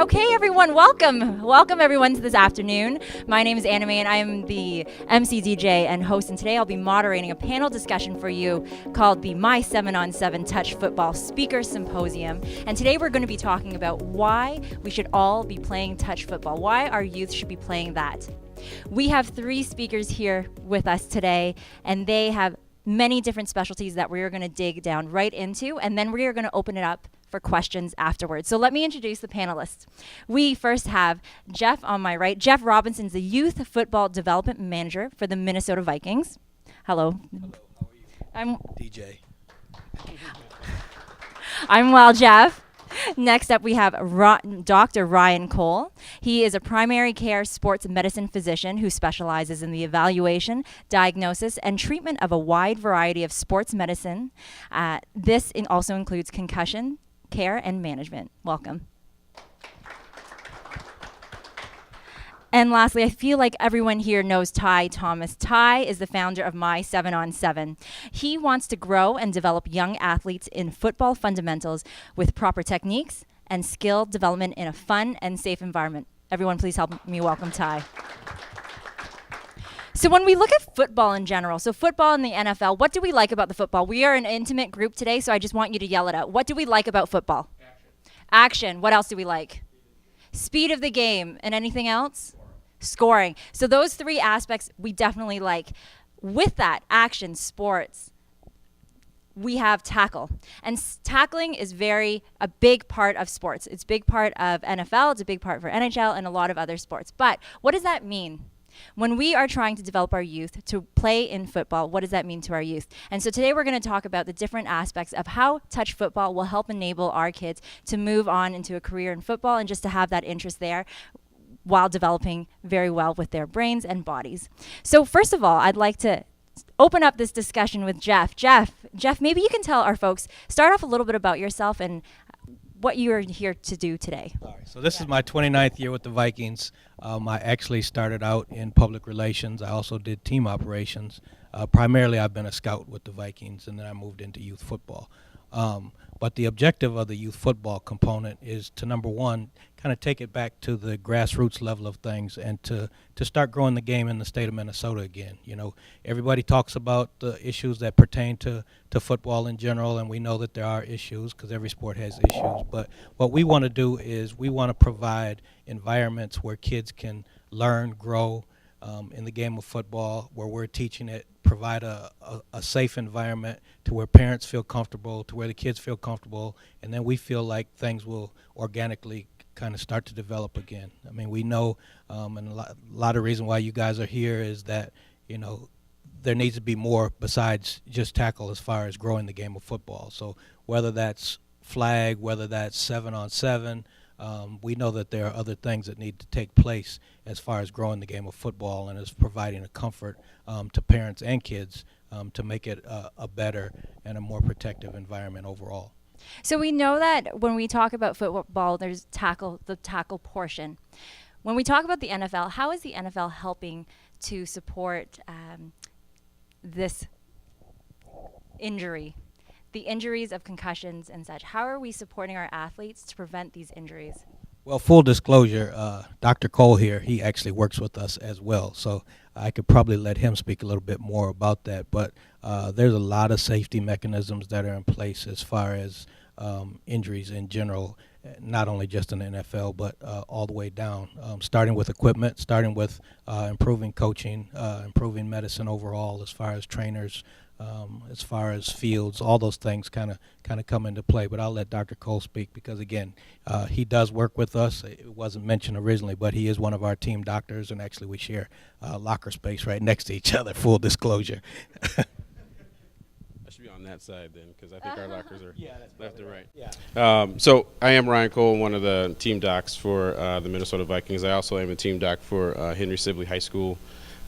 Okay, everyone, welcome. Welcome, everyone, to this afternoon. My name is Anime, and I am the MC DJ and host, and today I'll be moderating a panel discussion for you called the My7on7 Touch Football Speaker Symposium. And today we're going to be talking about why we should all be playing touch football, why our youth should be playing that. We have three speakers here with us today, and they have many different specialties that we're going to dig down right into, and then we are going to open it up for questions afterwards. So let me introduce the panelists. We first have Jeff on my right. Jeff Robinson's the Youth Football Development Manager for the Minnesota Vikings. Hello. Hello, how are you? I'm DJ. I'm well, Jeff. Next up, we have Dr. Ryan Cole. He is a primary care sports medicine physician who specializes in the evaluation, diagnosis, and treatment of a wide variety of sports medicine. This also includes concussion care and management. Welcome. And lastly, I feel like everyone here knows Ty Thomas. Ty is the founder of My7on7. He wants to grow and develop young athletes in football fundamentals with proper techniques and skill development in a fun and safe environment. Everyone, please help me welcome Ty. So when we look at football in general, so football in the NFL, what do we like about the football? We are an intimate group today, so I just want you to yell it out. What do we like about football? Action. What else do we like? Speed of the game. And anything else? Scoring. So those three aspects we definitely like. With that, action, sports, we have tackle. And tackling is a big part of sports. It's a big part of NFL, it's a big part for NHL and a lot of other sports. But what does that mean? When we are trying to develop our youth to play in football, what does that mean to our youth? And so today we're going to talk about the different aspects of how touch football will help enable our kids to move on into a career in football and just to have that interest there while developing very well with their brains and bodies. So first of all, I'd like to open up this discussion with Jeff. Jeff, maybe you can tell our folks, start off a little bit about yourself and what you are here to do today. All right, so this is my 29th year with the Vikings. I actually started out in public relations. I also did team operations. Primarily, I've been a scout with the Vikings, and then I moved into youth football. But the objective of the youth football component is to, number one, kind of take it back to the grassroots level of things and to start growing the game in the state of Minnesota again. You know, everybody talks about the issues that pertain to football in general, and we know that there are issues because every sport has issues. But what we want to do is we want to provide environments where kids can learn, grow in the game of football, where we're teaching it, provide a safe environment to where parents feel comfortable, to where the kids feel comfortable, and then we feel like things will organically kind of start to develop again. I mean, we know, and a lot of reason why you guys are here is that, you know, there needs to be more besides just tackle as far as growing the game of football. So whether that's flag, whether that's 7-on-7, we know that there are other things that need to take place as far as growing the game of football and as providing a comfort to parents and kids to make it a better and a more protective environment overall. So we know that when we talk about football, there's the tackle portion. When we talk about the NFL, how is the NFL helping to support this injury? The injuries of concussions and such. How are we supporting our athletes to prevent these injuries? Well, full disclosure, Dr. Cole here, he actually works with us as well. So I could probably let him speak a little bit more about that. But there's a lot of safety mechanisms that are in place as far as injuries in general, not only just in the NFL, but all the way down, starting with equipment, starting with improving coaching, improving medicine overall as far as trainers, as far as fields, all those things kind of come into play. But I'll let Dr. Cole speak because, again, he does work with us. It wasn't mentioned originally, but he is one of our team doctors, and actually we share locker space right next to each other, full disclosure. I should be on that side then because I think our lockers are left and right. Yeah. So I am Ryan Cole, one of the team docs for the Minnesota Vikings. I also am a team doc for Henry Sibley High School.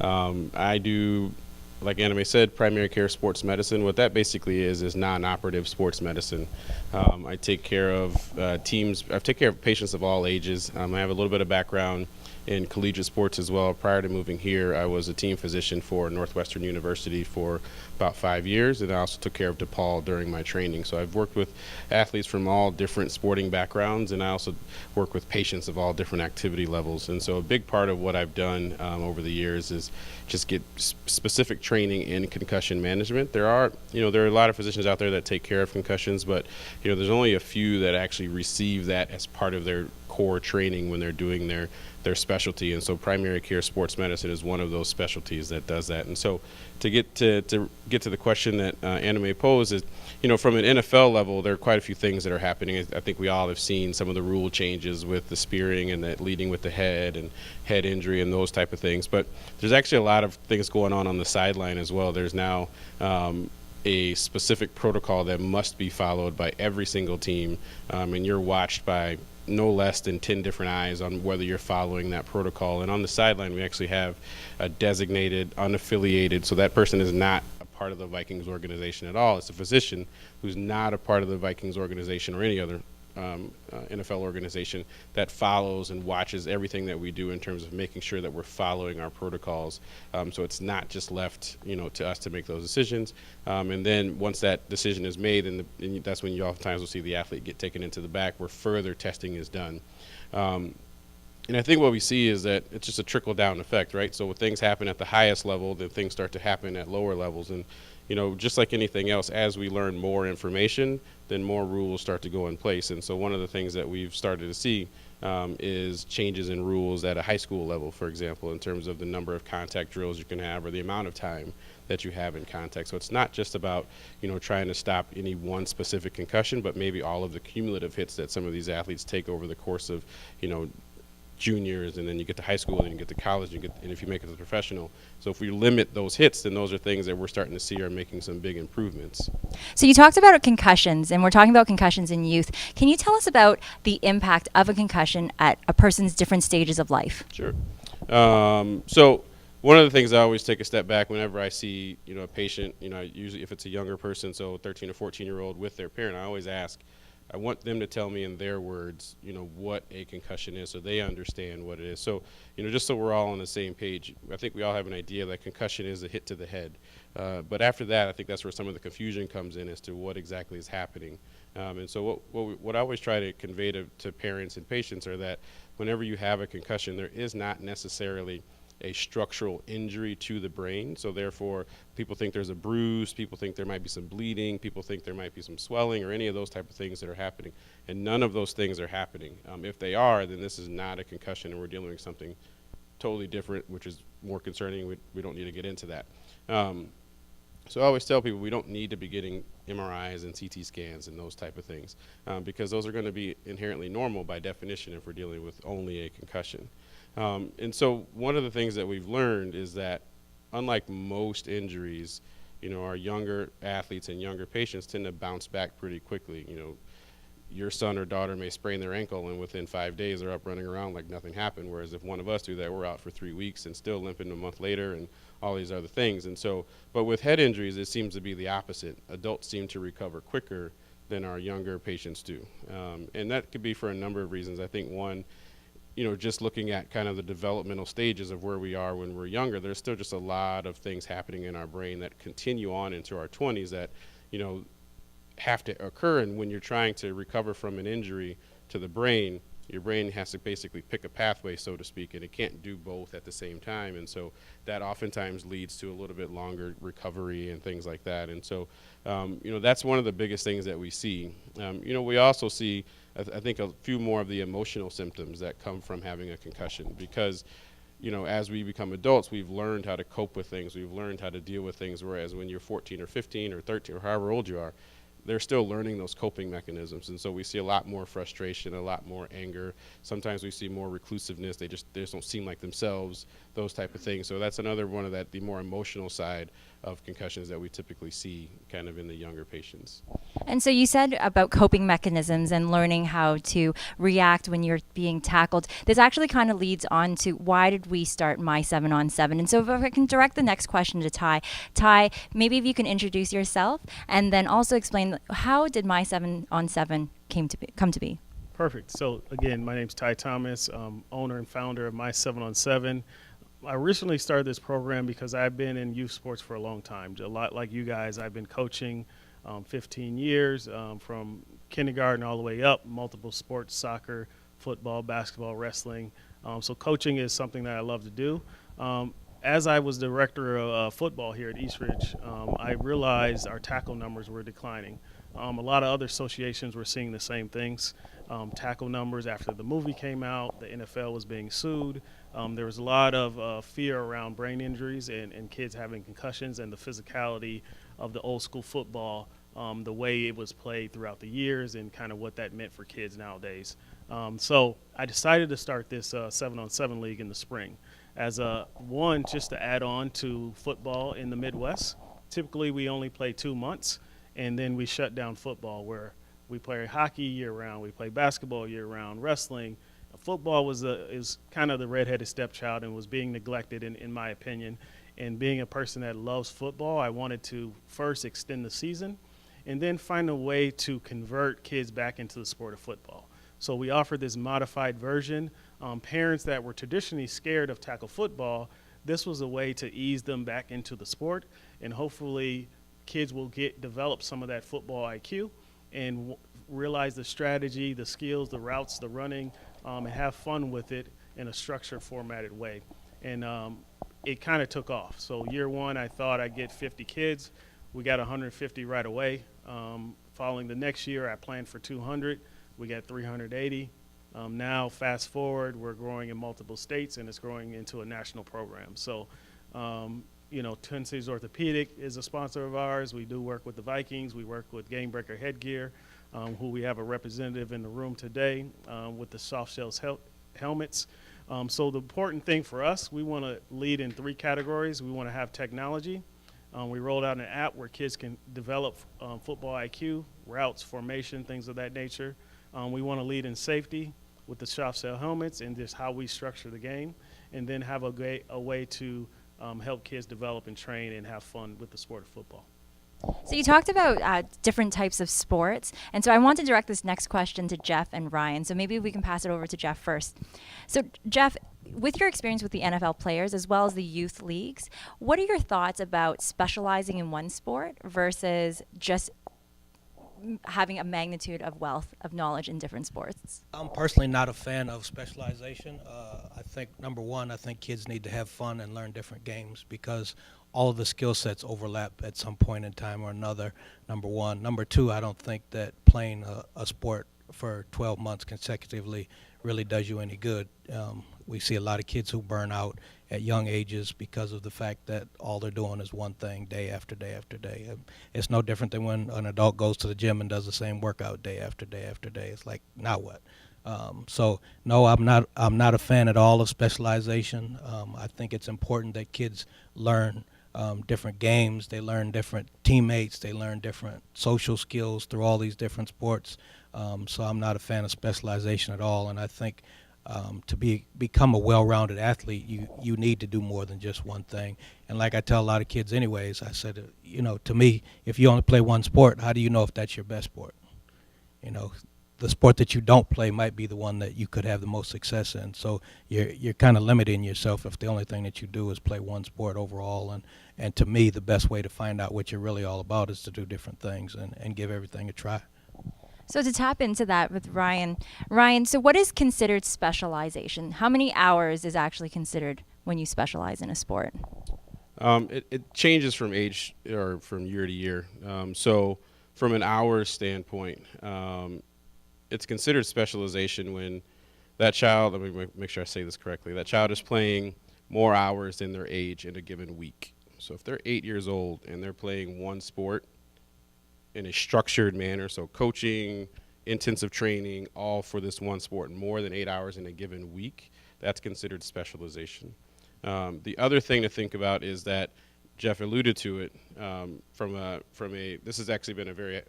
I do, like Anime said, primary care sports medicine. What that basically is non-operative sports medicine. I take care of teams. I take care of patients of all ages. I have a little bit of background in collegiate sports as well. Prior to moving here, I was a team physician for Northwestern University for about 5 years, and I also took care of DePaul during my training. So I've worked with athletes from all different sporting backgrounds, and I also work with patients of all different activity levels. And so a big part of what I've done over the years is just get specific training in concussion management. There are a lot of physicians out there that take care of concussions, but there's only a few that actually receive that as part of their core training when they're doing their specialty. And so primary care sports medicine is one of those specialties that does that. And so to get to the question that Anna Mae posed is, from an NFL level, there are quite a few things that are happening. I think we all have seen some of the rule changes with the spearing and the leading with the head and head injury and those type of things. But there's actually a lot of things going on the sideline as well. There's now a specific protocol that must be followed by every single team, and you're watched by no less than 10 different eyes on whether you're following that protocol. And on the sideline, we actually have a designated, unaffiliated, so that person is not a part of the Vikings organization at all. It's a physician who's not a part of the Vikings organization or any other NFL organization that follows and watches everything that we do in terms of making sure that we're following our protocols. So it's not just left, to us to make those decisions. And then once that decision is made, and that's when you oftentimes will see the athlete get taken into the back where further testing is done. And I think what we see is that it's just a trickle-down effect, right? So when things happen at the highest level, then things start to happen at lower levels. And just like anything else, as we learn more information, then more rules start to go in place. And so one of the things that we've started to see is changes in rules at a high school level, for example, in terms of the number of contact drills you can have or the amount of time that you have in contact. So it's not just about, trying to stop any one specific concussion, but maybe all of the cumulative hits that some of these athletes take over the course of, juniors, and then you get to high school, and you get to college, and if you make it as a professional. So if we limit those hits, then those are things that we're starting to see are making some big improvements. So you talked about concussions, and we're talking about concussions in youth. Can you tell us about the impact of a concussion at a person's different stages of life? Sure. So one of the things I always take a step back whenever I see, a patient, usually if it's a younger person, so 13 or 14-year-old with their parent, I always ask, I want them to tell me in their words, what a concussion is so they understand what it is. So, just so we're all on the same page, I think we all have an idea that concussion is a hit to the head. But after that, I think that's where some of the confusion comes in as to what exactly is happening. And so what I always try to convey to parents and patients are that whenever you have a concussion, there is not necessarily a structural injury to the brain. So therefore, people think there's a bruise, people think there might be some bleeding, people think there might be some swelling or any of those type of things that are happening. And none of those things are happening. If they are, then this is not a concussion, and we're dealing with something totally different, which is more concerning. We don't need to get into that. So I always tell people we don't need to be getting MRIs and CT scans and those type of things, because those are going to be inherently normal by definition if we're dealing with only a concussion. And so one of the things that we've learned is that unlike most injuries, our younger athletes and younger patients tend to bounce back pretty quickly. Your son or daughter may sprain their ankle, and within 5 days they're up running around like nothing happened, whereas if one of us do that, we're out for 3 weeks and still limping a month later and all these other things. And so, but with head injuries, it seems to be the opposite. Adults seem to recover quicker than our younger patients do. And that could be for a number of reasons. I think one, just looking at kind of the developmental stages of where we are when we're younger, there's still just a lot of things happening in our brain that continue on into our 20s that, have to occur. And when you're trying to recover from an injury to the brain, your brain has to basically pick a pathway, so to speak, and it can't do both at the same time. And so that oftentimes leads to a little bit longer recovery and things like that. And so, that's one of the biggest things that we see. We also see, I think, a few more of the emotional symptoms that come from having a concussion, because, as we become adults, we've learned how to cope with things. We've learned how to deal with things, whereas when you're 14 or 15 or 13 or however old you are, they're still learning those coping mechanisms. And so we see a lot more frustration, a lot more anger. Sometimes we see more reclusiveness. They just don't seem like themselves, those type of things. So that's another one of the more emotional side of concussions that we typically see kind of in the younger patients. And so you said about coping mechanisms and learning how to react when you're being tackled. This actually kind of leads on to why did we start My7on7? And so if I can direct the next question to Ty. Ty, maybe if you can introduce yourself and then also explain how did My7on7 come to be? Perfect. So again, my name's Ty Thomas, owner and founder of My7on7. I recently started this program because I've been in youth sports for a long time. A lot like you guys, I've been coaching 15 years, from kindergarten all the way up, multiple sports, soccer, football, basketball, wrestling. So coaching is something that I love to do. As I was director of football here at Eastridge, I realized our tackle numbers were declining. A lot of other associations were seeing the same things. Tackle numbers after the movie came out, the NFL was being sued. There was a lot of fear around brain injuries and kids having concussions and the physicality of the old school football, the way it was played throughout the years and kind of what that meant for kids nowadays. So I decided to start this 7-on-7 league in the spring as one, just to add on to football in the Midwest. Typically we only play 2 months and then we shut down football, where we play hockey year round, we play basketball year round, wrestling. Football is kind of the redheaded stepchild and was being neglected in my opinion. And being a person that loves football, I wanted to first extend the season and then find a way to convert kids back into the sport of football. So we offered this modified version. Parents that were traditionally scared of tackle football, this was a way to ease them back into the sport, and hopefully kids will develop some of that football IQ and realize the strategy, the skills, the routes, the running, and have fun with it in a structured, formatted way. And it kind of took off. So year one, I thought I'd get 50 kids. We got 150 right away. Following the next year, I planned for 200. We got 380. Now, fast forward, we're growing in multiple states, and it's growing into a national program. So, Twin Cities Orthopedic is a sponsor of ours. We do work with the Vikings. We work with GameBreaker Headgear, who we have a representative in the room today with the soft shells helmets. So the important thing for us, we want to lead in 3 categories. We want to have technology. We rolled out an app where kids can develop football IQ, routes, formation, things of that nature. We want to lead in safety with the soft shell helmets and just how we structure the game, and then have a way to help kids develop and train and have fun with the sport of football. So you talked about different types of sports, and so I want to direct this next question to Jeff and Ryan. So maybe we can pass it over to Jeff first. So Jeff, with your experience with the NFL players as well as the youth leagues, what are your thoughts about specializing in one sport versus just having a magnitude of wealth of knowledge in different sports? I'm personally not a fan of specialization. I think, number one, I think kids need to have fun and learn different games because all of the skill sets overlap at some point in time or another, number one. Number two, I don't think that playing a sport for 12 months consecutively really does you any good. We see a lot of kids who burn out at young ages because of the fact that all they're doing is one thing day after day after day. It's no different than when an adult goes to the gym and does the same workout day after day after day. It's like, now what? So no, I'm not a fan at all of specialization. I think it's important that kids learn different games, they learn different teammates, they learn different social skills through all these different sports. So I'm not a fan of specialization at all, and I think to become a well-rounded athlete, you need to do more than just one thing. And like I tell a lot of kids anyways, I said, to me, if you only play one sport, how do you know if that's your best sport? The sport that you don't play might be the one that you could have the most success in. So you're kind of limiting yourself if the only thing that you do is play one sport overall. And to me, the best way to find out what you're really all about is to do different things and give everything a try. So to tap into that with Ryan, so what is considered specialization? How many hours is actually considered when you specialize in a sport? It changes from age or from year to year. So from an hours standpoint, it's considered specialization when that child, let me make sure I say this correctly, that child is playing more hours than their age in a given week. So if they're 8 years old and they're playing one sport in a structured manner, so coaching, intensive training, all for this one sport, more than 8 hours in a given week, that's considered specialization. The other thing to think about is that Jeff alluded to it this has actually been a very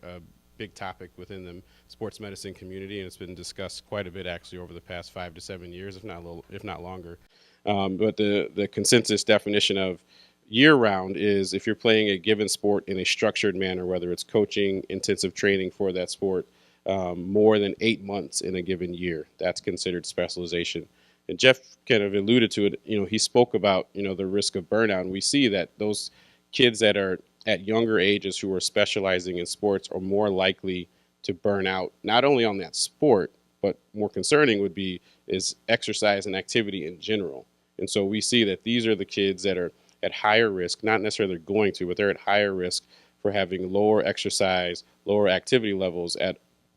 big topic within the sports medicine community, and it's been discussed quite a bit actually over the past 5 to 7 years, if not longer. But the consensus definition of year-round is if you're playing a given sport in a structured manner, whether it's coaching, intensive training for that sport, more than 8 months in a given year. That's considered specialization. And Jeff kind of alluded to it. He spoke about, the risk of burnout. And we see that those kids that are at younger ages who are specializing in sports are more likely to burn out, not only on that sport, but more concerning is exercise and activity in general. And so we see that these are the kids that are at higher risk, not necessarily they're going to, but they're at higher risk for having lower exercise, lower activity levels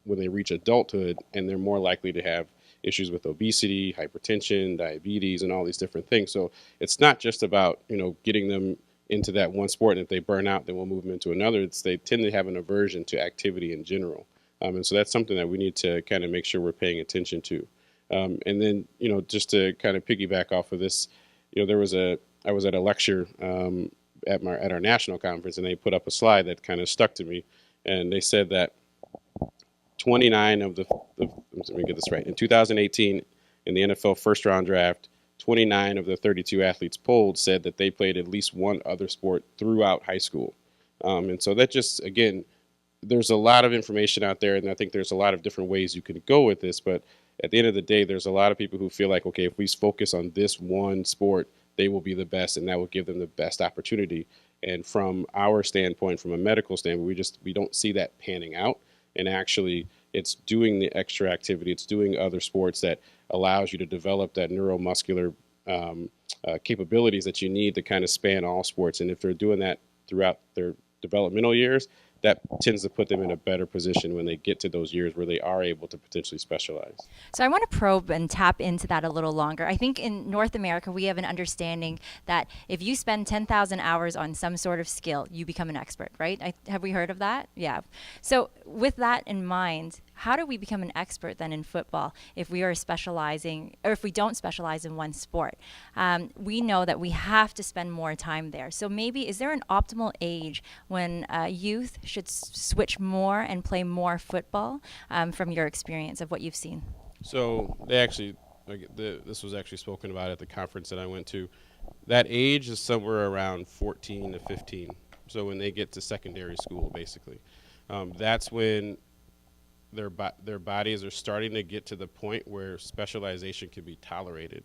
when they reach adulthood, and they're more likely to have issues with obesity, hypertension, diabetes, and all these different things. So it's not just about, getting them into that one sport, and if they burn out, then we'll move them into another. They tend to have an aversion to activity in general. And so that's something that we need to kind of make sure we're paying attention to. And then, just to kind of piggyback off of this, I was at a lecture at our national conference, and they put up a slide that kind of stuck to me. And they said that 29 of let me get this right. In 2018, in the NFL first round draft, 29 of the 32 athletes polled said that they played at least one other sport throughout high school. And so that just, again, there's a lot of information out there, and I think there's a lot of different ways you can go with this. But at the end of the day, there's a lot of people who feel like, okay, if we focus on this one sport, they will be the best, and that will give them the best opportunity. And from our standpoint, from a medical standpoint, we don't see that panning out. And actually, it's doing the extra activity, it's doing other sports that allows you to develop that neuromuscular capabilities that you need to kind of span all sports. And if they're doing that throughout their developmental years, that tends to put them in a better position when they get to those years where they are able to potentially specialize. So I want to probe and tap into that a little longer. I think in North America, we have an understanding that if you spend 10,000 hours on some sort of skill, you become an expert, right? Have we heard of that? Yeah. So with that in mind, how do we become an expert then in football if we are specializing, or if we don't specialize in one sport? We know that we have to spend more time there. So maybe, is there an optimal age when youth should switch more and play more football, from your experience of what you've seen? So this was actually spoken about at the conference that I went to. That age is somewhere around 14 to 15. So when they get to secondary school, basically, that's when their bodies are starting to get to the point where specialization can be tolerated.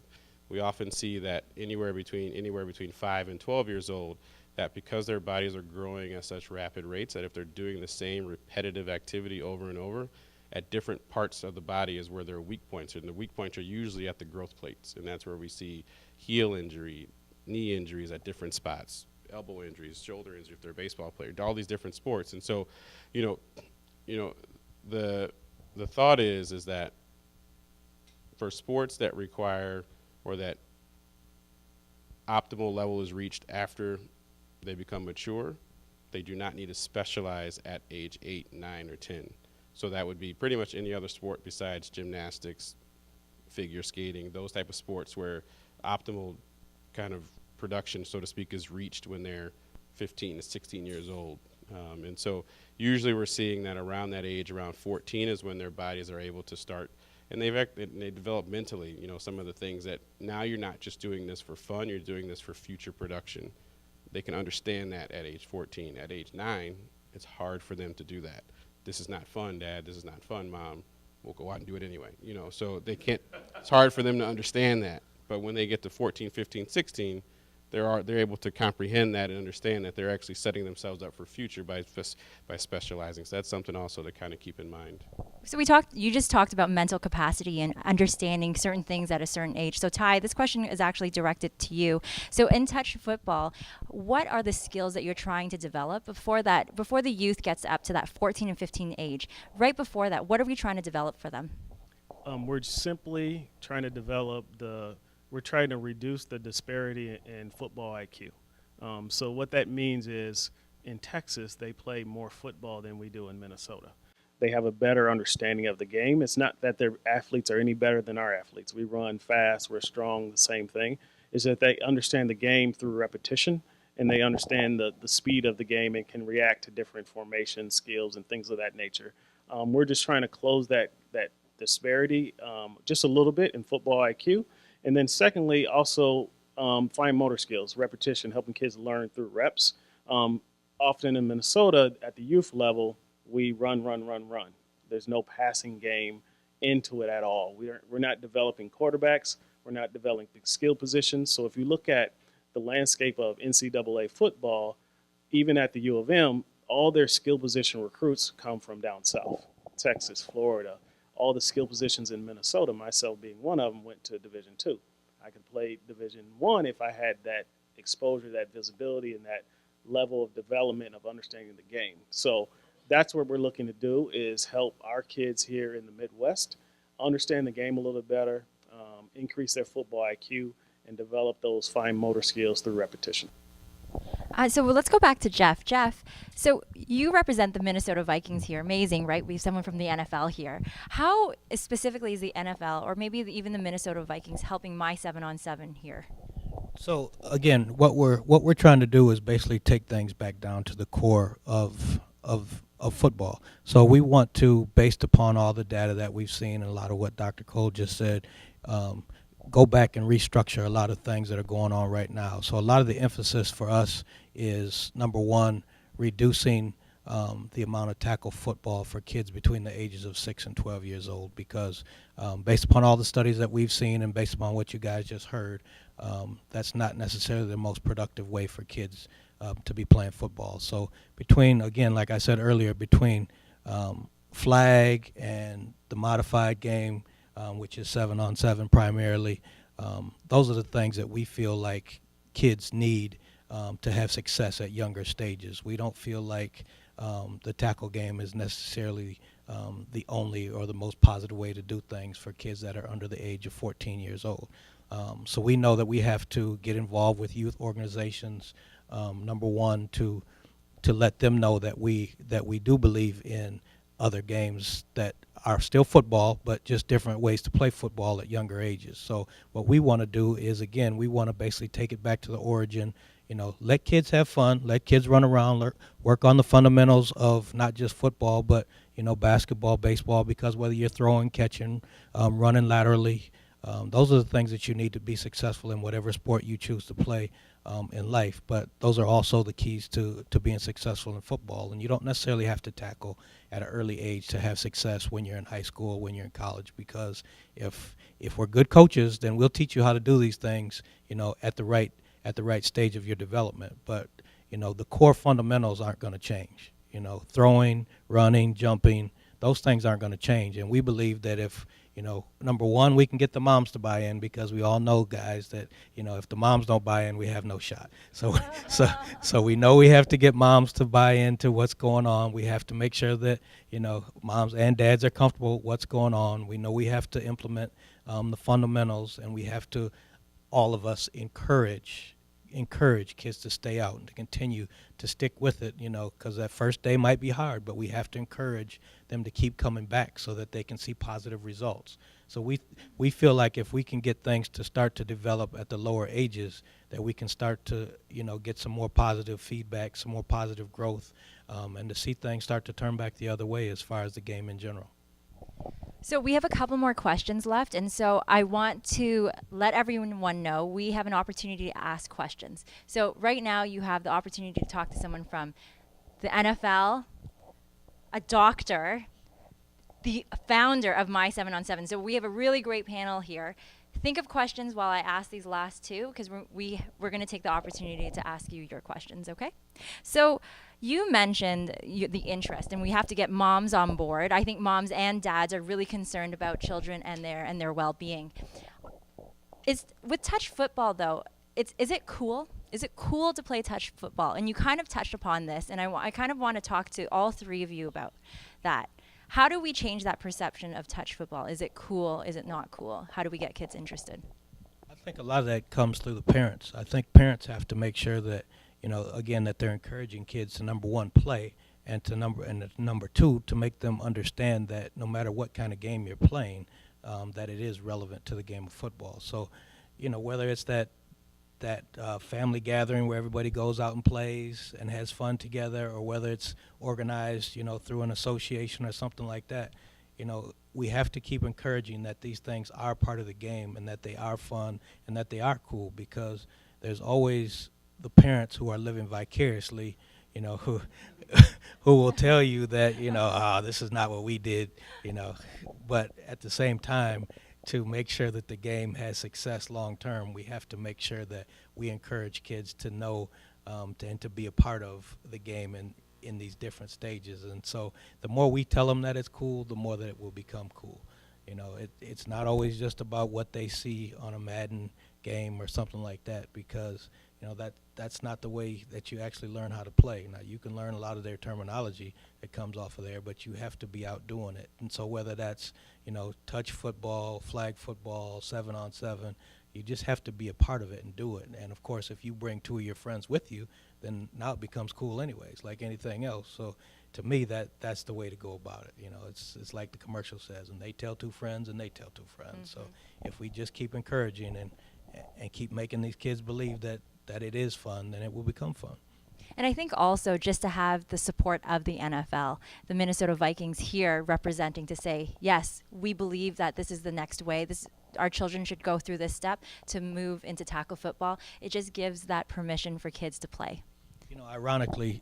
We often see that anywhere between 5 and 12 years old, that because their bodies are growing at such rapid rates, that if they're doing the same repetitive activity over and over, at different parts of the body is where their weak points are. And the weak points are usually at the growth plates, and that's where we see heel injury, knee injuries at different spots, elbow injuries, shoulder injuries if they're a baseball player, all these different sports. And so, the thought is that for sports that require, or that optimal level is reached after they become mature, they do not need to specialize at age 8, 9, or 10. So that would be pretty much any other sport besides gymnastics, figure skating, those type of sports where optimal kind of production, so to speak, is reached when they're 15 to 16 years old. And so usually we're seeing that around that age, around 14, is when their bodies are able to start, and they develop mentally, some of the things that now you're not just doing this for fun, you're doing this for future production. They can understand that at age 14. At age 9, it's hard for them to do that. This is not fun, Dad. This is not fun, Mom. We'll go out and do it anyway. So they can't, it's hard for them to understand that. But when they get to 14, 15, 16, they're able to comprehend that and understand that they're actually setting themselves up for future by specializing. So that's something also to kind of keep in mind. So you just talked about mental capacity and understanding certain things at a certain age. So Ty, this question is actually directed to you. So in touch football, what are the skills that you're trying to develop before the youth gets up to that 14 and 15 age? Right before that, what are we trying to develop for them? We're simply trying to we're trying to reduce the disparity in football IQ. So what that means is, in Texas, they play more football than we do in Minnesota. They have a better understanding of the game. It's not that their athletes are any better than our athletes. We run fast, we're strong, the same thing. Is that they understand the game through repetition, and they understand the speed of the game and can react to different formations, skills, and things of that nature. We're just trying to close that disparity just a little bit in football IQ. And then secondly, also fine motor skills, repetition, helping kids learn through reps. Often in Minnesota, at the youth level, we run. There's no passing game into it at all. We're not developing quarterbacks. We're not developing skill positions. So if you look at the landscape of NCAA football, even at the U of M, all their skill position recruits come from down south, Texas, Florida. All the skill positions in Minnesota, myself being one of them, went to Division II. I could play Division I if I had that exposure, that visibility, and that level of development of understanding the game. So that's what we're looking to do, is help our kids here in the Midwest understand the game a little better, increase their football IQ, and develop those fine motor skills through repetition. So let's go back to Jeff. Jeff, so you represent the Minnesota Vikings here. Amazing, right? We have someone from the NFL here. How specifically is the NFL, or maybe even the Minnesota Vikings, helping My7on7 here? So again, what we're trying to do is basically take things back down to the core of football. So we want to, based upon all the data that we've seen and a lot of what Dr. Cole just said, go back and restructure a lot of things that are going on right now. So a lot of the emphasis for us is, number one, reducing the amount of tackle football for kids between the ages of 6 and 12 years old, because based upon all the studies that we've seen and based upon what you guys just heard, that's not necessarily the most productive way for kids to be playing football. So between, again, like I said earlier, between flag and the modified game, which is 7-on-7 primarily, those are the things that we feel like kids need to have success at younger stages. We don't feel like the tackle game is necessarily the only or the most positive way to do things for kids that are under the age of 14 years old. So we know that we have to get involved with youth organizations, number one, to let them know that we do believe in other games that are still football, but just different ways to play football at younger ages. So what we want to do is, again, we want to basically take it back to the origin. Let kids have fun, let kids run around, work on the fundamentals of not just football, but basketball, baseball, because whether you're throwing, catching, running laterally, those are the things that you need to be successful in whatever sport you choose to play in life. But those are also the keys to being successful in football. And you don't necessarily have to tackle at an early age to have success when you're in high school or when you're in college, because if we're good coaches, then we'll teach you how to do these things, at the right stage of your development. But the core fundamentals aren't going to change. Throwing, running, jumping, those things aren't going to change. And we believe that if number one, we can get the moms to buy in, because we all know, guys, that if the moms don't buy in, we have no shot. So we know we have to get moms to buy into what's going on. We have to make sure that moms and dads are comfortable with what's going on. We know we have to implement the fundamentals, and we have to, all of us, encourage kids to stay out and to continue to stick with it, because that first day might be hard, but we have to encourage them to keep coming back so that they can see positive results. So we feel like if we can get things to start to develop at the lower ages, that we can start to get some more positive feedback, some more positive growth, and to see things start to turn back the other way as far as the game in general. So we have a couple more questions left, and so I want to let everyone know we have an opportunity to ask questions. So right now you have the opportunity to talk to someone from the NFL, a doctor, the founder of My7on7. So we have a really great panel here. Think of questions while I ask these last two, because we're going to take the opportunity to ask you your questions, okay? So you mentioned the interest, and we have to get moms on board. I think moms and dads are really concerned about children and their well-being. With touch football, though, is it cool? Is it cool to play touch football? And you kind of touched upon this, and I kind of want to talk to all three of you about that. How do we change that perception of touch football? Is it cool? Is it not cool? How do we get kids interested? I think a lot of that comes through the parents. I think parents have to make sure that, again, that they're encouraging kids to, number one, play, and number two, to make them understand that no matter what kind of game you're playing, that it is relevant to the game of football. So, whether it's that family gathering where everybody goes out and plays and has fun together, or whether it's organized, through an association or something like that, we have to keep encouraging that these things are part of the game and that they are fun and that they are cool, because there's always the parents who are living vicariously, who who will tell you that, this is not what we did, you know. But at the same time, to make sure that the game has success long term, we have to make sure that we encourage kids to know and to be a part of the game in these different stages. And so the more we tell them that it's cool, the more that it will become cool. It's not always just about what they see on a Madden game or something like that, because that's not the way that you actually learn how to play. Now, you can learn a lot of their terminology that comes off of there, but you have to be out doing it. And so whether that's touch football, flag football, 7-on-7, you just have to be a part of it and do it. And of course, if you bring two of your friends with you, then now it becomes cool anyways, like anything else. So to me, that's the way to go about it. It's like the commercial says, and they tell two friends and they tell two friends. So if we just keep encouraging and keep making these kids believe that it is fun, then it will become fun. And I think also just to have the support of the NFL, the Minnesota Vikings here representing to say, yes, we believe that this is the next way. Our children should go through this step to move into tackle football. It just gives that permission for kids to play. Ironically,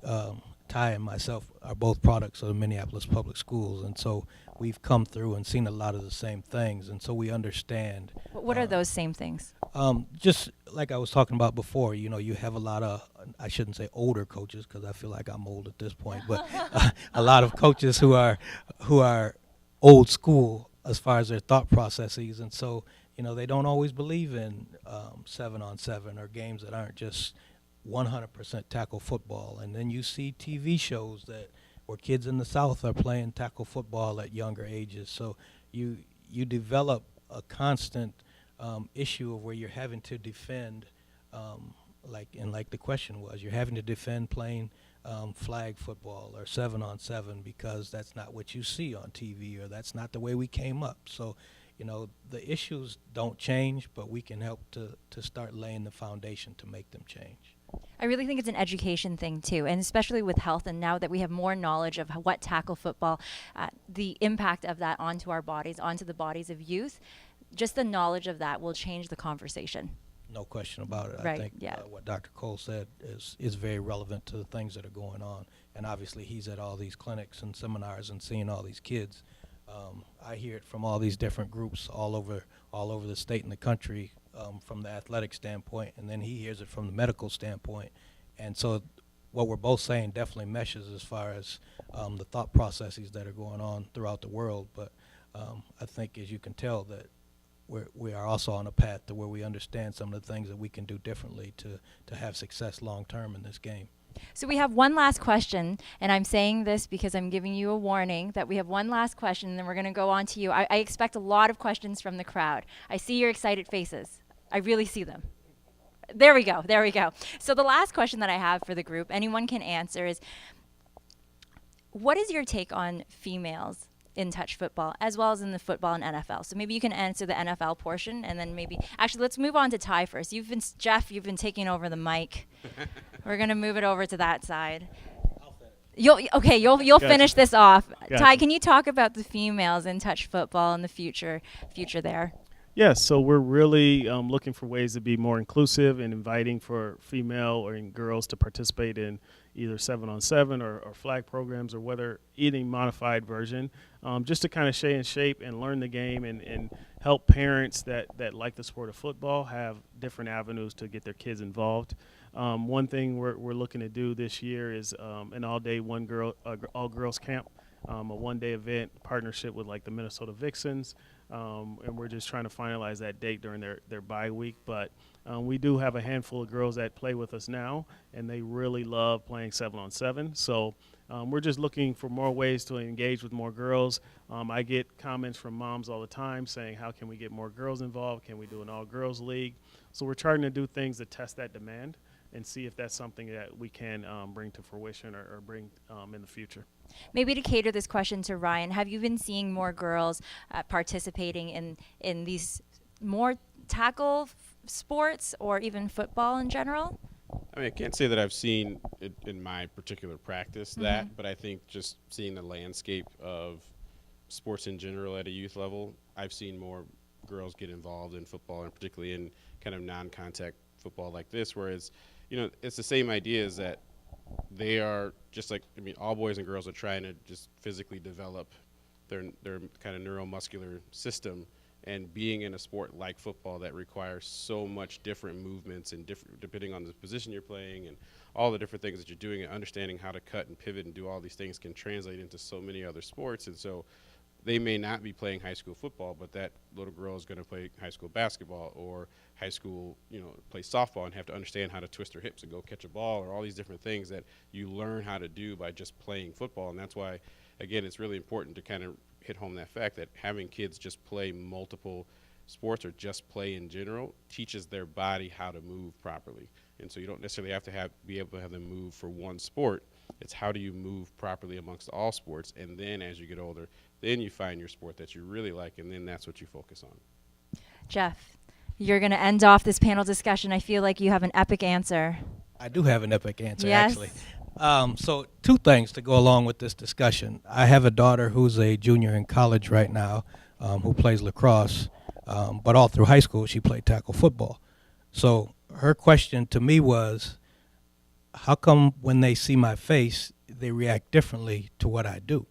Ty and myself are both products of the Minneapolis Public Schools, and so we've come through and seen a lot of the same things, and so we understand. What are those same things? Just like I was talking about before, you have a lot of, I shouldn't say older coaches because I feel like I'm old at this point, but a lot of coaches who are old school as far as their thought processes, and so they don't always believe in 7-on-7 or games that aren't just 100% tackle football. And then you see TV shows where kids in the South are playing tackle football at younger ages. So you develop a constant issue of where you're having to defend, like the question was, you're having to defend playing flag football or 7-on-7 because that's not what you see on TV, or that's not the way we came up. So the issues don't change, but we can help to start laying the foundation to make them change. I really think it's an education thing too, and especially with health, and now that we have more knowledge of what tackle football, the impact of that onto our bodies, onto the bodies of youth, just the knowledge of that will change the conversation. No question about it. Right, I think yeah. What Dr. Cole said is very relevant to the things that are going on, and obviously he's at all these clinics and seminars and seeing all these kids. I hear it from all these different groups all over the state and the country, from the athletic standpoint, and then he hears it from the medical standpoint. And so what we're both saying definitely meshes as far as the thought processes that are going on throughout the world. But I think, as you can tell, that we are also on a path to where we understand some of the things that we can do differently to have success long term in this game. So we have one last question, and I'm saying this because I'm giving you a warning that we have one last question, and then we're going to go on to you. I expect a lot of questions from the crowd. I see your excited faces. I really see them. There we go. So the last question that I have for the group, anyone can answer, is what is your take on females in touch football as well as in the football and NFL? So maybe you can answer the NFL portion, and then actually let's move on to Ty first. Jeff, you've been taking over the mic. We're going to move it over to that side. You'll Gotcha. finish this off. Gotcha. Ty, can you talk about the females in touch football and the future there? Yes, so we're really looking for ways to be more inclusive and inviting for female or girls to participate in either 7-on-7 or flag programs, or whether any modified version, just to kind of stay in shape and learn the game and help parents that like the sport of football have different avenues to get their kids involved. One thing we're looking to do this year is an all-day all-girls camp, a one-day event partnership with like the Minnesota Vixens. And we're just trying to finalize that date during their bye week. But we do have a handful of girls that play with us now, and they really love playing 7-on-7. So we're just looking for more ways to engage with more girls. I get comments from moms all the time saying, how can we get more girls involved? Can we do an all-girls league? So we're trying to do things to test that demand and see if that's something that we can bring to fruition or bring in the future. Maybe to cater this question to Ryan, have you been seeing more girls participating in these more tackle sports or even football in general? I mean, I can't say that I've seen it in my particular practice that, but I think just seeing the landscape of sports in general at a youth level, I've seen more girls get involved in football, and particularly in kind of non-contact football like this, whereas, it's the same idea, is that they are just like, I mean, all boys and girls are trying to just physically develop their kind of neuromuscular system, and being in a sport like football that requires so much different movements and different depending on the position you're playing and all the different things that you're doing, and understanding how to cut and pivot and do all these things can translate into so many other sports. And so they may not be playing high school football, but that little girl is going to play high school basketball or high school, play softball, and have to understand how to twist her hips and go catch a ball, or all these different things that you learn how to do by just playing football. And that's why, again, it's really important to kind of hit home that fact that having kids just play multiple sports or just play in general teaches their body how to move properly. And so you don't necessarily have to be able to have them move for one sport. It's how do you move properly amongst all sports, and then as you get older, then you find your sport that you really like, and then that's what you focus on. Jeff, you're going to end off this panel discussion. I feel like you have an epic answer. I do have an epic answer, Yes. actually. So 2 things to go along with this discussion. I have a daughter who's a junior in college right now, who plays lacrosse, but all through high school she played tackle football. So her question to me was, how come when they see my face, they react differently to what I do?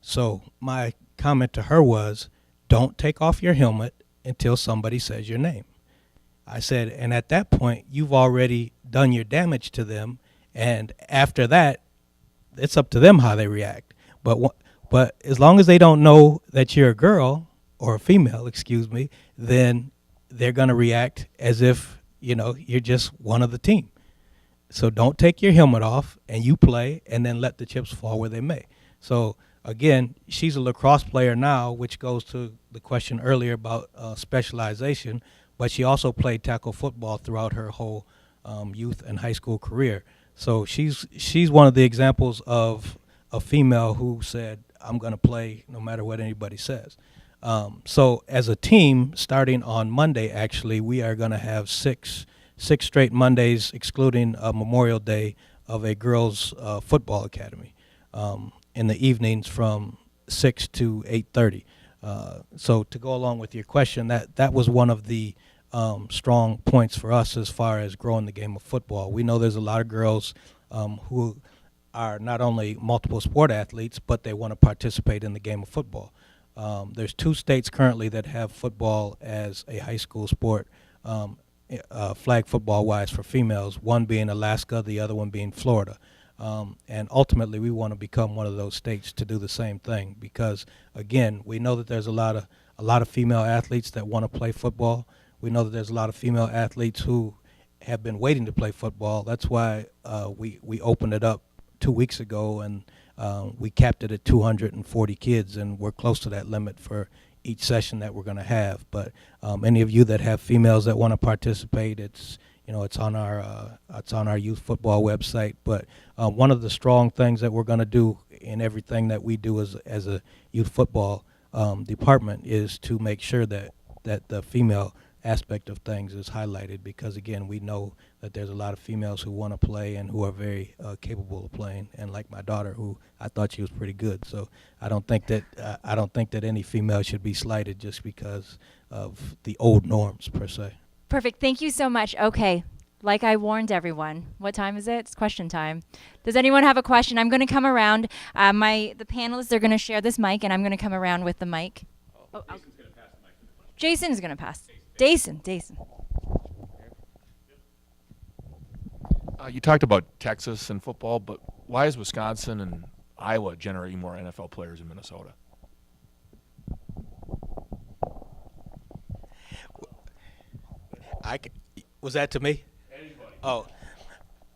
So my comment to her was, don't take off your helmet until somebody says your name. I said, and at that point, you've already done your damage to them, and after that, it's up to them how they react. But as long as they don't know that you're a girl, or a female, excuse me, then they're going to react as if, you're just one of the team. So don't take your helmet off, and you play, and then let the chips fall where they may. So again, she's a lacrosse player now, which goes to the question earlier about specialization, but she also played tackle football throughout her whole youth and high school career. So she's one of the examples of a female who said, I'm going to play no matter what anybody says. So as a team, starting on Monday, actually, we are going to have six straight Mondays, excluding Memorial Day, of a girls' football academy in the evenings from 6 to 8:30. So to go along with your question, that was one of the strong points for us as far as growing the game of football. We know there's a lot of girls who are not only multiple sport athletes, but they want to participate in the game of football. There's 2 states currently that have football as a high school sport, flag football-wise for females, one being Alaska, the other one being Florida. And ultimately, we want to become one of those states to do the same thing because, again, we know that there's a lot of female athletes that want to play football. We know that there's a lot of female athletes who have been waiting to play football. That's why we opened it up 2 weeks ago, and we capped it at 240 kids, and we're close to that limit for each session that we're going to have. But any of you that have females that want to participate, it's on our youth football website. But one of the strong things that we're going to do in everything that we do as a youth football department is to make sure that the female aspect of things is highlighted, because again, we know that there's a lot of females who want to play and who are very capable of playing, and like my daughter, who I thought she was pretty good. So I don't think that any female should be slighted just because of the old norms per se. Perfect. Thank you so much. Okay. Like I warned everyone, what time is it? It's question time. Does anyone have a question? I'm going to come around. The panelists are going to share this mic, and I'm going to come around with the mic. Jason's going to pass the mic. Jason's going to pass. Jason. You talked about Texas and football, but why is Wisconsin and Iowa generating more NFL players in Minnesota? Was that to me? Anybody. Oh,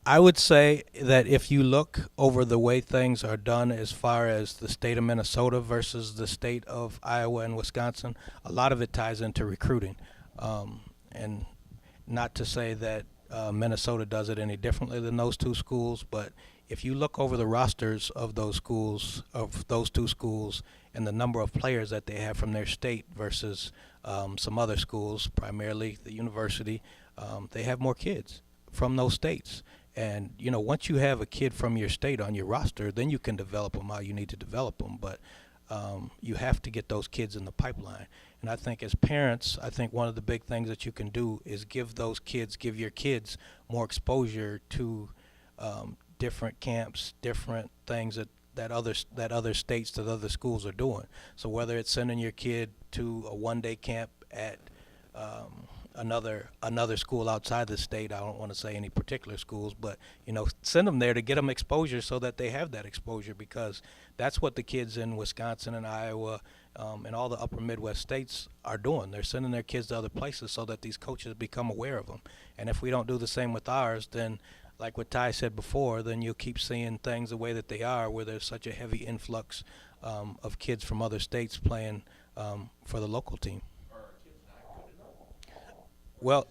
I would say that if you look over the way things are done as far as the state of Minnesota versus the state of Iowa and Wisconsin, a lot of it ties into recruiting. And not to say that Minnesota does it any differently than those 2 schools, but if you look over the rosters of those two schools, and the number of players that they have from their state versus some other schools, primarily the university, they have more kids from those states. And, once you have a kid from your state on your roster, then you can develop them how you need to develop them. But you have to get those kids in the pipeline. And I think as parents, one of the big things that you can do is give your kids more exposure to different camps, different things that other states, that other schools are doing. So whether it's sending your kid to a one-day camp at another school outside the state, I don't want to say any particular schools, but send them there to get them exposure so that they have that exposure, because that's what the kids in Wisconsin and Iowa and all the upper Midwest states are doing. They're sending their kids to other places so that these coaches become aware of them. And if we don't do the same with ours, then like what Ty said before, then you'll keep seeing things the way that they are, where there's such a heavy influx of kids from other states playing for the local team. Well,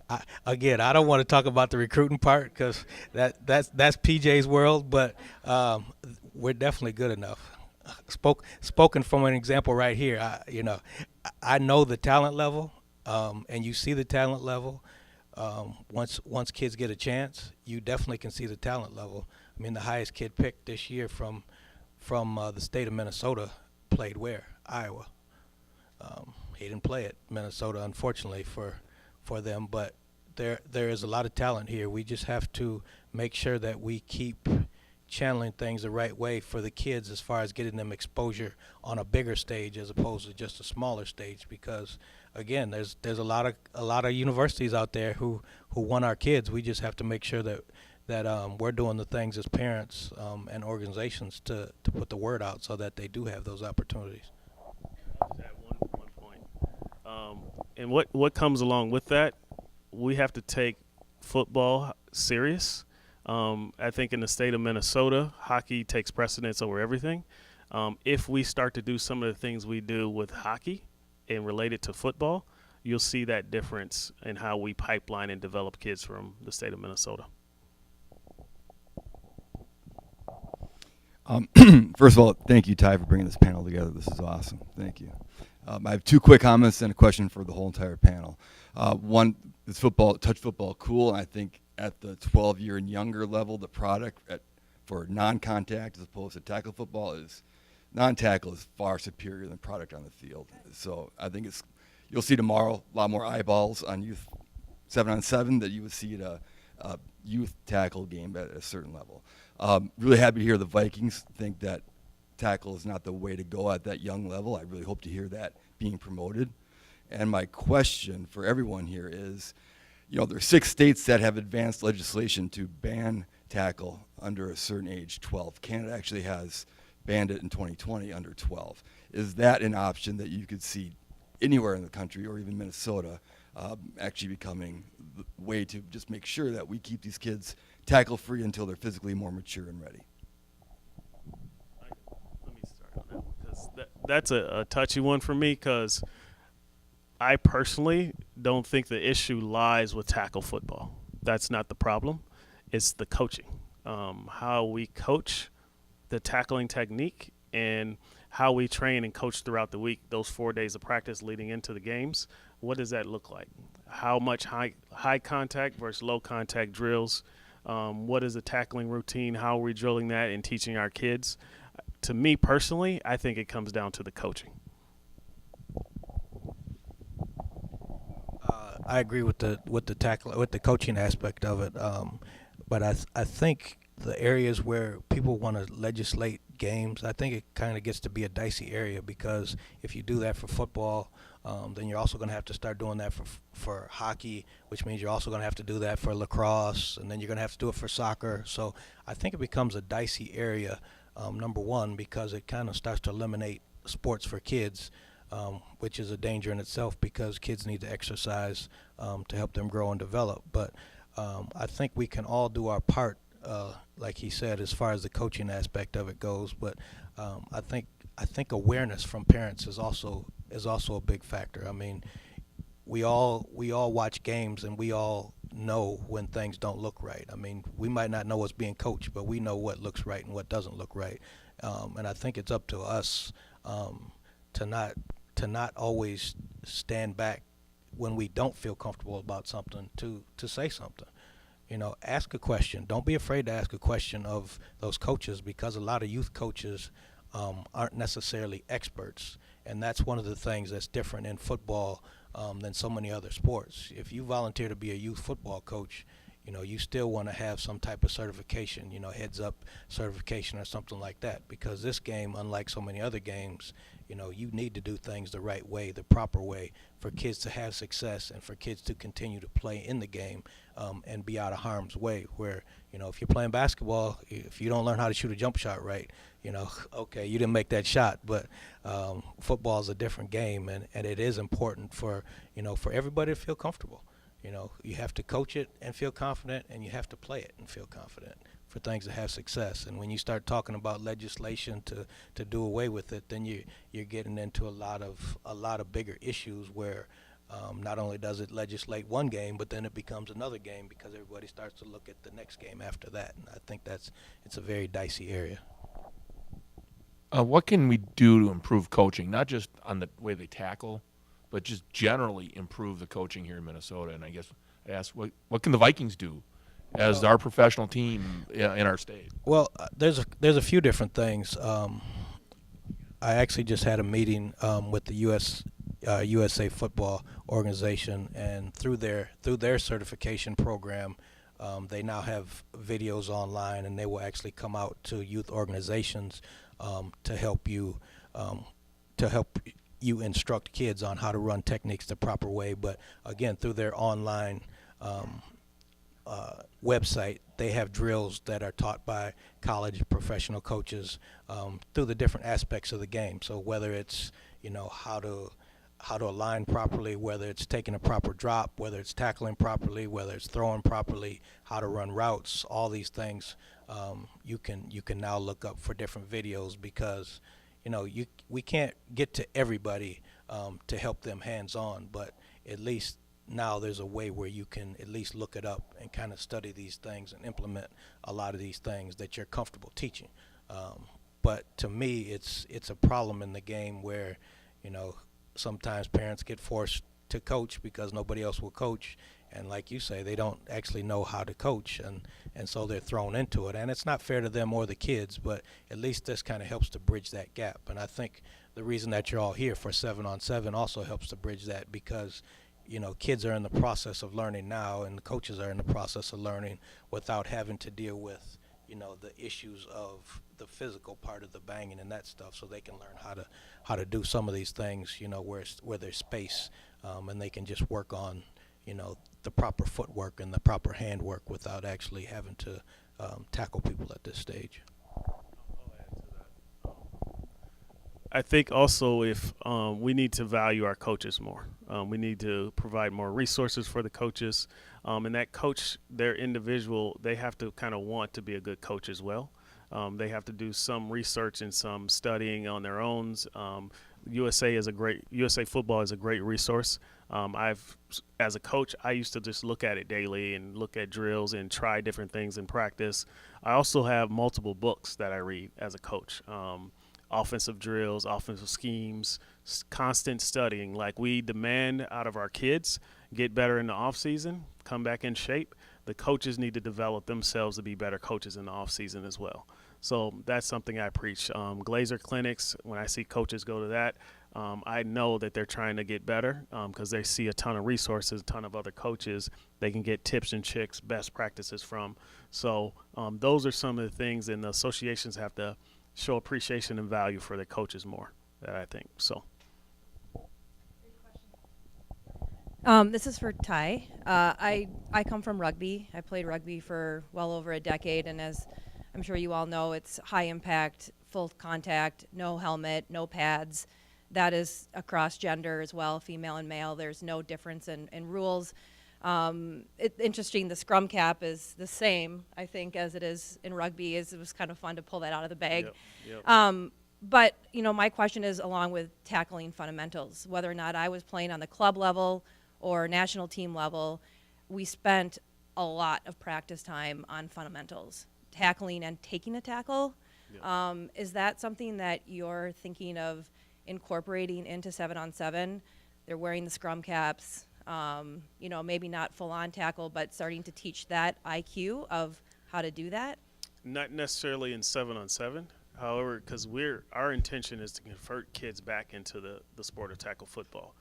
I don't want to talk about the recruiting part, because that's PJ's world, but we're definitely good enough. Spoken from an example right here. I know the talent level, and you see the talent level. Once kids get a chance, you definitely can see the talent level. I mean, the highest kid picked this year from the state of Minnesota played where? Iowa. He didn't play at Minnesota, unfortunately, for them, but there is a lot of talent here. We just have to make sure that we keep channeling things the right way for the kids, as far as getting them exposure on a bigger stage as opposed to just a smaller stage, because again, there's a lot of universities out there who want our kids. We just have to make sure that we're doing the things as parents and organizations to put the word out so that they do have those opportunities. One point. And what comes along with that, we have to take football serious. I think in the state of Minnesota, hockey takes precedence over everything. If we start to do some of the things we do with hockey and relate it to football, you'll see that difference in how we pipeline and develop kids from the state of Minnesota. First of all, thank you, Ty, for bringing this panel together. This is awesome. Thank you. I have two quick comments and a question for the whole entire panel. One, is touch football cool? And I think at the 12-year and younger level, the product for non-contact as opposed to tackle football is non-tackle is far superior than product on the field. So I think you'll see tomorrow a lot more eyeballs on youth 7-on-7 that you would see at a youth tackle game at a certain level. Really happy to hear the Vikings think that tackle is not the way to go at that young level. I really hope to hear that being promoted. And my question for everyone here is, there are 6 states that have advanced legislation to ban tackle under a certain age, 12. Canada actually has banned it in 2020 under 12. Is that an option that you could see anywhere in the country, or even Minnesota, actually becoming the way to just make sure that we keep these kids tackle-free until they're physically more mature and ready? Let me start on that one, because that's a touchy one for me, because I personally don't think the issue lies with tackle football. That's not the problem. It's the coaching, how we coach the tackling technique, and how we train and coach throughout the week, those 4 days of practice leading into the games. What does that look like? How much high contact versus low contact drills? What is the tackling routine? How are we drilling that and teaching our kids? To me personally, I think it comes down to the coaching. I agree with the coaching aspect of it, but I think the areas where people want to legislate games, I think it kind of gets to be a dicey area, because if you do that for football, then you're also going to have to start doing that for hockey, which means you're also going to have to do that for lacrosse, and then you're going to have to do it for soccer. So I think it becomes a dicey area, number one, because it kind of starts to eliminate sports for kids, which is a danger in itself, because kids need to exercise to help them grow and develop. But I think we can all do our part, like he said, as far as the coaching aspect of it goes. But I think awareness from parents is also a big factor. I mean, we all watch games, and we all know when things don't look right. I mean, we might not know what's being coached, but we know what looks right and what doesn't look right. And I think it's up to us to not always stand back when we don't feel comfortable about something to say something. Ask a question. Don't be afraid to ask a question of those coaches, because a lot of youth coaches aren't necessarily experts, and that's one of the things that's different in football than so many other sports. If you volunteer to be a youth football coach, you still want to have some type of certification, heads up certification or something like that, because this game, unlike so many other games, you need to do things the right way, the proper way, for kids to have success and for kids to continue to play in the game, and be out of harm's way. Where, if you're playing basketball, if you don't learn how to shoot a jump shot right, okay, you didn't make that shot. But football is a different game, and it is important for everybody to feel comfortable. You have to coach it and feel confident, and you have to play it and feel confident for things to have success. And when you start talking about legislation to do away with it, then you're getting into a lot of bigger issues where not only does it legislate one game, but then it becomes another game because everybody starts to look at the next game after that. And I think it's a very dicey area. What can we do to improve coaching, not just on the way they tackle, but just generally improve the coaching here in Minnesota? And I guess I ask, what can the Vikings do as our professional team in our state? Well, there's a few different things. I actually just had a meeting with the USA Football Organization, and through their certification program, they now have videos online, and they will actually come out to youth organizations to help you instruct kids on how to run techniques the proper way. But again, through their online website, they have drills that are taught by college professional coaches through the different aspects of the game. So whether it's how to align properly, whether it's taking a proper drop, whether it's tackling properly, whether it's throwing properly, how to run routes, all these things you can now look up for different videos, because we can't get to everybody to help them hands-on, but at least now there's a way where you can at least look it up and kind of study these things and implement a lot of these things that you're comfortable teaching. But to me, it's a problem in the game where sometimes parents get forced to coach because nobody else will coach, and like you say, they don't actually know how to coach, and so they're thrown into it, and it's not fair to them or the kids. But at least this kind of helps to bridge that gap. And I think the reason that you're all here for 7-on-7 also helps to bridge that, because kids are in the process of learning now, and the coaches are in the process of learning without having to deal with the issues of the physical part of the banging and that stuff, so they can learn how to do some of these things where there's space, and they can just work on the proper footwork and the proper handwork without actually having to tackle people at this stage. I think also if we need to value our coaches more. We need to provide more resources for the coaches, and that coach, their individual, they have to kind of want to be a good coach as well. They have to do some research and some studying on their own. USA Football is a great resource. As a coach, I used to just look at it daily and look at drills and try different things in practice. I also have multiple books that I read as a coach. Offensive drills, offensive schemes, constant studying. Like, we demand out of our kids, get better in the off season, come back in shape. The coaches need to develop themselves to be better coaches in the off season as well. So that's something I preach. Glazer clinics, when I see coaches go to that, I know that they're trying to get better because they see a ton of resources, a ton of other coaches they can get tips and tricks, best practices from. So those are some of the things, and the associations have to show appreciation and value for their coaches more, I think. So. This is for Ty. I come from rugby. I played rugby for well over a decade, and as I'm sure you all know, it's high impact, full contact, no helmet, no pads. That is across gender as well, female and male. There's no difference in rules. It's interesting, the scrum cap is the same, I think, as it is in rugby. It was kind of fun to pull that out of the bag. Yep. But, my question is along with tackling fundamentals. Whether or not I was playing on the club level or national team level, we spent a lot of practice time on fundamentals, tackling and taking a tackle. Yep. Is that something that you're thinking of incorporating into 7-on-7? They're wearing the scrum caps, maybe not full-on tackle, but starting to teach that IQ of how to do that? Not necessarily in 7-on-7. However, because our intention is to convert kids back into the sport of tackle football.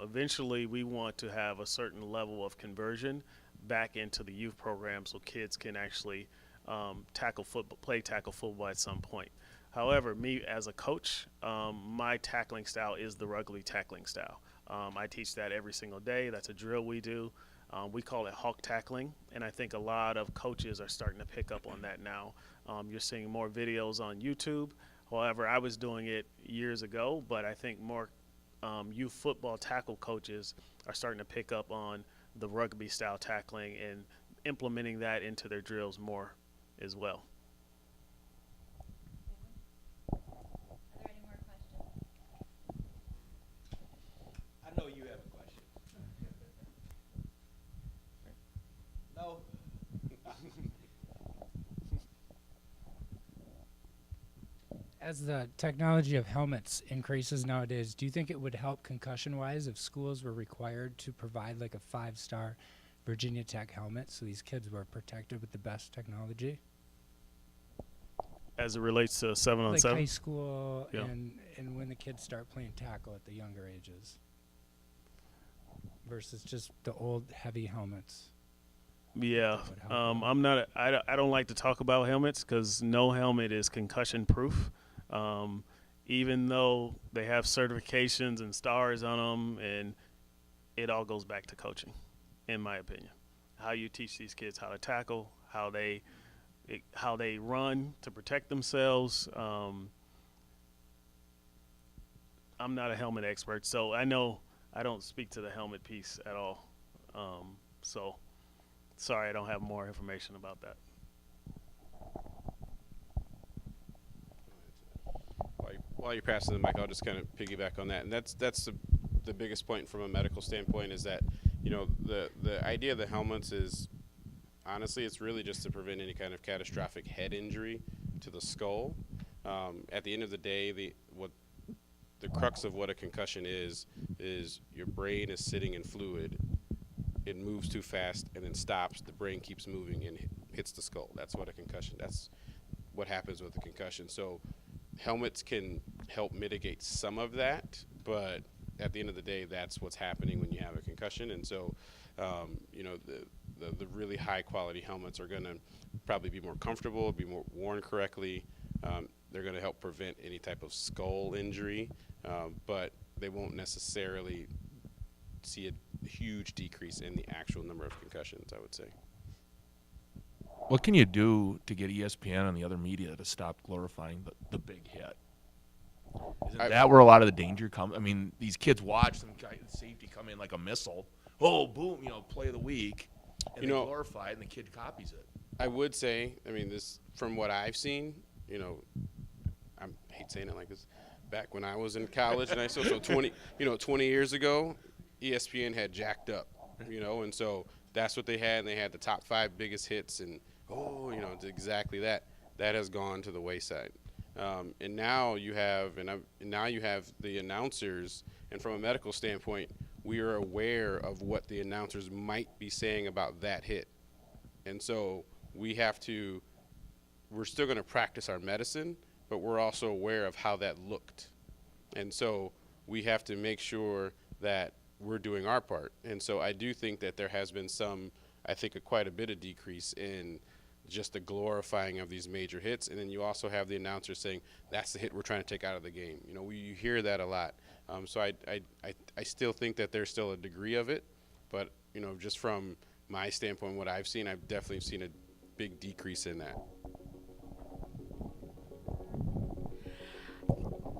Eventually, we want to have a certain level of conversion back into the youth program so kids can actually play tackle football at some point. However, me as a coach, my tackling style is the rugby tackling style. I teach that every single day. That's a drill we do. We call it hawk tackling, and I think a lot of coaches are starting to pick up on that now. You're seeing more videos on YouTube. However, I was doing it years ago, but I think more youth football tackle coaches are starting to pick up on the rugby style tackling and implementing that into their drills more as well. Are there any more questions? I know you have a question. No. As the technology of helmets increases nowadays, do you think it would help concussion-wise if schools were required to provide like a 5-star Virginia Tech helmet so these kids were protected with the best technology? As it relates to 7-on-7? Like high school Yeah. and when the kids start playing tackle at the younger ages versus just the old heavy helmets. Yeah, That would help. I don't like to talk about helmets because no helmet is concussion proof. Even though they have certifications and stars on them, and it all goes back to coaching, in my opinion. How you teach these kids how to tackle, how they run to protect themselves. I'm not a helmet expert, so I know I don't speak to the helmet piece at all. So sorry, I don't have more information about that. While you're passing the mic, I'll just kind of piggyback on that, and that's the biggest point from a medical standpoint is that, you know, the idea of the helmets is, honestly, it's really just to prevent any kind of catastrophic head injury to the skull. At the end of the day, the crux of what a concussion is your brain is sitting in fluid. It moves too fast and then stops. The brain keeps moving and hits the skull. That's what a concussion. That's what happens with a concussion. So helmets can help mitigate some of that, but at the end of the day, that's what's happening when you have a concussion. And so, you know, the really high quality helmets are going to probably be more comfortable, be more worn correctly. They're going to help prevent any type of skull injury, but they won't necessarily see a huge decrease in the actual number of concussions, I would say. What can you do to get ESPN and the other media to stop glorifying the big hit? Isn't that where a lot of the danger comes? I mean, these kids watch some guy safety come in like a missile. Oh, boom, you know, play of the week. And they glorify it, and the kid copies it. I would say, I mean, this from what I've seen, you know, I hate saying it like this. Back when I was in college, and I saw 20 years ago, ESPN had jacked up, you know, and so that's what they had. And they had the top 5 biggest hits, and you know, it's exactly that. That has gone to the wayside. And now you have, now you have the announcers, and from a medical standpoint, we are aware of what the announcers might be saying about that hit. And so we're still going to practice our medicine, but we're also aware of how that looked. And so we have to make sure that we're doing our part. And so I do think that there has been quite a bit of decrease in just the glorifying of these major hits. And then you also have the announcer saying, that's the hit we're trying to take out of the game. You know, you hear that a lot. So I still think that there's still a degree of it, but, you know, just from my standpoint, what I've seen, I've definitely seen a big decrease in that.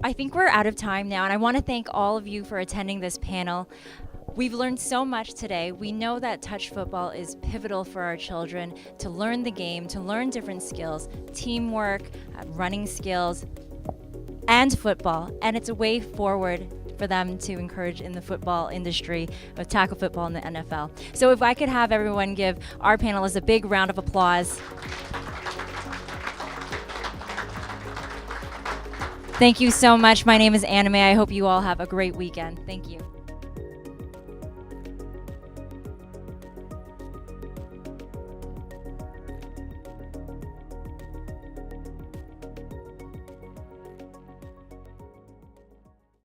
I think we're out of time now, and I want to thank all of you for attending this panel. We've learned so much today. We know that touch football is pivotal for our children to learn the game, to learn different skills, teamwork, running skills, and football. And it's a way forward for them to encourage in the football industry of tackle football in the NFL. So if I could have everyone give our panelists a big round of applause. Thank you so much. My name is Anime. I hope you all have a great weekend. Thank you.